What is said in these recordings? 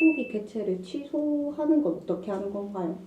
학폭위 개최를 취소하는 건 어떻게 하는 건가요?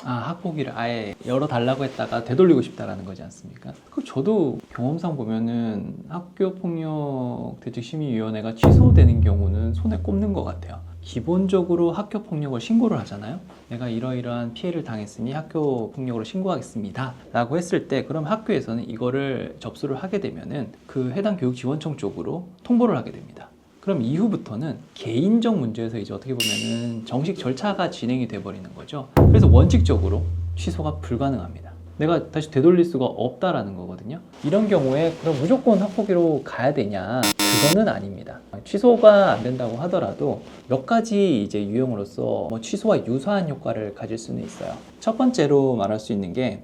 학폭위를 아예 열어달라고 했다가 되돌리고 싶다라는 거지 않습니까? 저도 경험상 보면은 학교폭력대책심의위원회가 취소되는 경우는 손에 꼽는 것 같아요. 기본적으로 학교폭력을 신고를 하잖아요. 내가 이러이러한 피해를 당했으니 학교폭력으로 신고하겠습니다 라고 했을 때, 그럼 학교에서는 이거를 접수를 하게 되면은 그 해당 교육지원청 쪽으로 통보를 하게 됩니다. 그럼 이후부터는 개인적 문제에서 이제 어떻게 보면은 정식 절차가 진행이 돼 버리는 거죠. 그래서 원칙적으로 취소가 불가능합니다. 내가 다시 되돌릴 수가 없다라는 거거든요. 이런 경우에 그럼 무조건 학폭위로 가야 되냐? 그거는 아닙니다. 취소가 안 된다고 하더라도 몇 가지 이제 유형으로서 취소와 유사한 효과를 가질 수는 있어요. 첫 번째로 말할 수 있는 게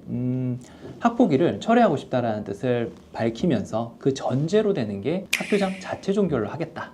학폭위를 철회하고 싶다라는 뜻을 밝히면서 그 전제로 되는 게 학교장 자체 종결을 하겠다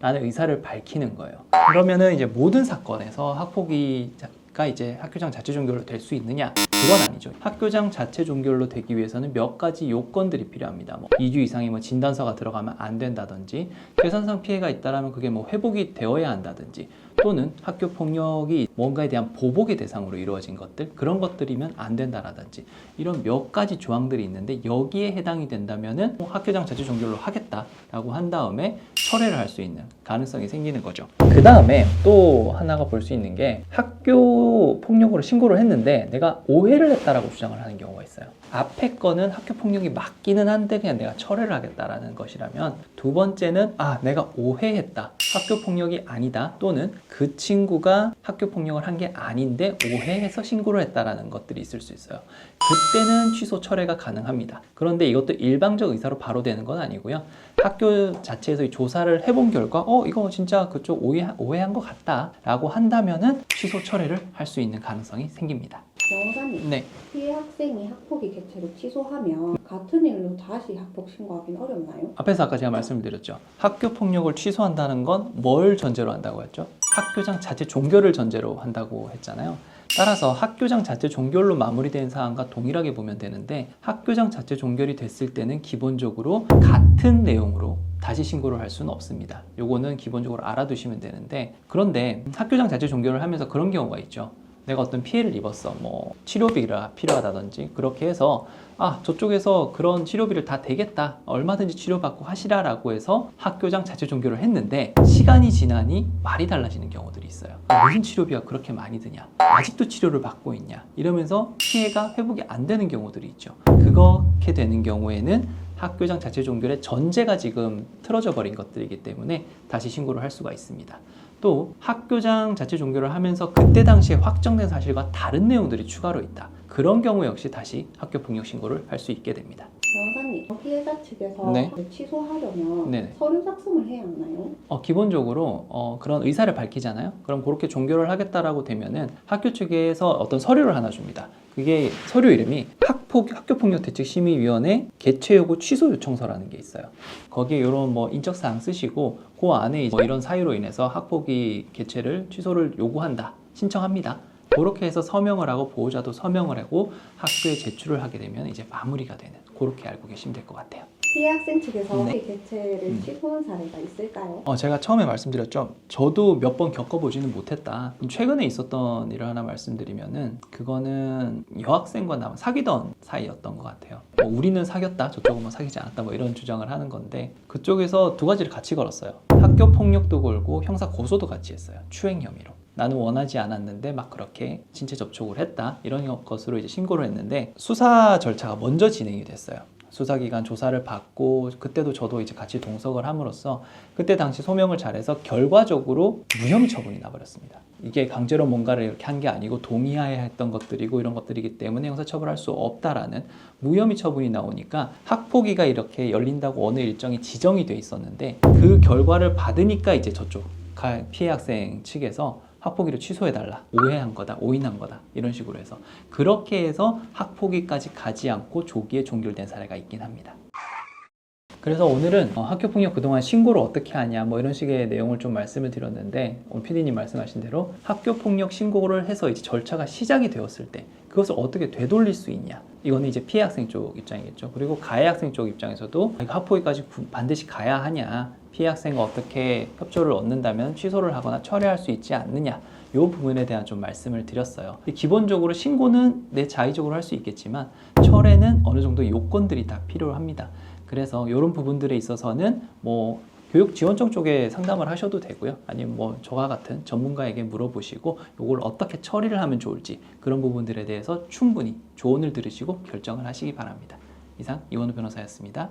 라는 의사를 밝히는 거예요. 그러면은 이제 모든 사건에서 학폭위가 이제 학교장 자체 종결로 될 수 있느냐? 그건 아니죠. 학교장 자체 종결로 되기 위해서는 몇 가지 요건들이 필요합니다. 2주 이상의 진단서가 들어가면 안 된다든지, 재산상 피해가 있다라면 그게 회복이 되어야 한다든지, 또는 학교 폭력이 뭔가에 대한 보복의 대상으로 이루어진 것들, 그런 것들이면 안 된다라든지, 이런 몇 가지 조항들이 있는데 여기에 해당이 된다면은 학교장 자체 종결로 하겠다라고 한 다음에 철회를 할 수 있는 가능성이 생기는 거죠. 그 다음에 또 하나가 볼 수 있는 게, 학교 폭력으로 신고를 했는데 내가 오해를 했다라고 주장을 하는 경우가 있어요. 앞에 거는 학교 폭력이 맞기는 한데 그냥 내가 철회를 하겠다라는 것이라면, 두 번째는 내가 오해했다, 학교 폭력이 아니다, 또는 그 친구가 학교 폭력을 한 게 아닌데 오해해서 신고를 했다라는 것들이 있을 수 있어요. 그때는 취소 철회가 가능합니다. 그런데 이것도 일방적 의사로 바로 되는 건 아니고요. 학교 자체에서 조사를 해본 결과 이거 진짜 그쪽 오해한 것 같다 라고 한다면은 취소 철회를 할 수 있는 가능성이 생깁니다. 변호사님, 네. 피해 학생이 학폭위 개최를 취소하면 같은 일로 다시 학폭 신고하기는 어렵나요? 앞에서 아까 제가 말씀을 드렸죠. 학교 폭력을 취소한다는 건 뭘 전제로 한다고 했죠? 학교장 자체 종결을 전제로 한다고 했잖아요. 따라서 학교장 자체 종결로 마무리된 사안과 동일하게 보면 되는데, 학교장 자체 종결이 됐을 때는 기본적으로 같은 내용으로 다시 신고를 할 수는 없습니다. 요거는 기본적으로 알아두시면 되는데, 그런데 학교장 자체 종결을 하면서 그런 경우가 있죠. 내가 어떤 피해를 입었어, 치료비가 필요하다든지, 그렇게 해서 저쪽에서 그런 치료비를 다 대겠다, 얼마든지 치료받고 하시라라고 해서 학교장 자체 종결을 했는데 시간이 지나니 말이 달라지는 경우들이 있어요. 무슨 치료비가 그렇게 많이 드냐, 아직도 치료를 받고 있냐, 이러면서 피해가 회복이 안 되는 경우들이 있죠. 그렇게 되는 경우에는 학교장 자체 종결의 전제가 지금 틀어져 버린 것들이기 때문에 다시 신고를 할 수가 있습니다. 또 학교장 자체 종결을 하면서 그때 당시에 확정된 사실과 다른 내용들이 추가로 있다, 그런 경우 역시 다시 학교폭력 신고를 할 수 있게 됩니다. 변호사님, 피해자 측에서 네. 취소하려면 네네. 서류 작성을 해야 하나요? 기본적으로 그런 의사를 밝히잖아요. 그럼 그렇게 종결을 하겠다라고 되면은 학교 측에서 어떤 서류를 하나 줍니다. 그게 서류 이름이 학교폭력대책심의위원회 개최요구 취소요청서라는 게 있어요. 거기에 이런 인적사항 쓰시고, 그 안에 이런 사유로 인해서 학폭위 개최를 취소를 요구한다, 신청합니다, 그렇게 해서 서명을 하고 보호자도 서명을 하고 학교에 제출을 하게 되면 이제 마무리가 되는, 그렇게 알고 계시면 될 것 같아요. 피해 학생 측에서 네. 개최를 취소한 사례가 있을까요? 제가 처음에 말씀드렸죠. 저도 몇 번 겪어보지는 못했다. 최근에 있었던 일을 하나 말씀드리면은, 그거는 여학생과 사귀던 사이였던 것 같아요. 우리는 사귀었다, 저쪽은 사귀지 않았다, 이런 주장을 하는 건데, 그쪽에서 두 가지를 같이 걸었어요. 학교 폭력도 걸고 형사 고소도 같이 했어요. 추행 혐의로. 나는 원하지 않았는데 그렇게 신체 접촉을 했다, 이런 것으로 이제 신고를 했는데, 수사 절차가 먼저 진행이 됐어요. 수사기관 조사를 받고, 그때도 저도 이제 같이 동석을 함으로써 그때 당시 소명을 잘해서 결과적으로 무혐의 처분이 나버렸습니다. 이게 강제로 뭔가를 이렇게 한 게 아니고 동의하에 했던 것들이고 이런 것들이기 때문에 형사처벌할 수 없다라는 무혐의 처분이 나오니까, 학폭위가 이렇게 열린다고 어느 일정이 지정이 돼 있었는데, 그 결과를 받으니까 이제 저쪽 피해 학생 측에서 학폭위를 취소해달라, 오해한 거다, 오인한 거다, 이런 식으로 해서, 그렇게 해서 학폭위까지 가지 않고 조기에 종결된 사례가 있긴 합니다. 그래서 오늘은 학교폭력 그동안 신고를 어떻게 하냐, 이런 식의 내용을 좀 말씀을 드렸는데, 오늘 PD님 말씀하신 대로 학교폭력 신고를 해서 이제 절차가 시작이 되었을 때 그것을 어떻게 되돌릴 수 있냐, 이거는 이제 피해 학생 쪽 입장이겠죠. 그리고 가해 학생 쪽 입장에서도 학폭위까지 반드시 가야 하냐, 피해 학생과 어떻게 협조를 얻는다면 취소를 하거나 철회할 수 있지 않느냐, 이 부분에 대한 좀 말씀을 드렸어요. 기본적으로 신고는 내 자의적으로 할 수 있겠지만 철회는 어느 정도 요건들이 다 필요합니다. 그래서 이런 부분들에 있어서는 뭐 교육지원청 쪽에 상담을 하셔도 되고요. 아니면 뭐 저와 같은 전문가에게 물어보시고 이걸 어떻게 처리를 하면 좋을지 그런 부분들에 대해서 충분히 조언을 들으시고 결정을 하시기 바랍니다. 이상 이원우 변호사였습니다.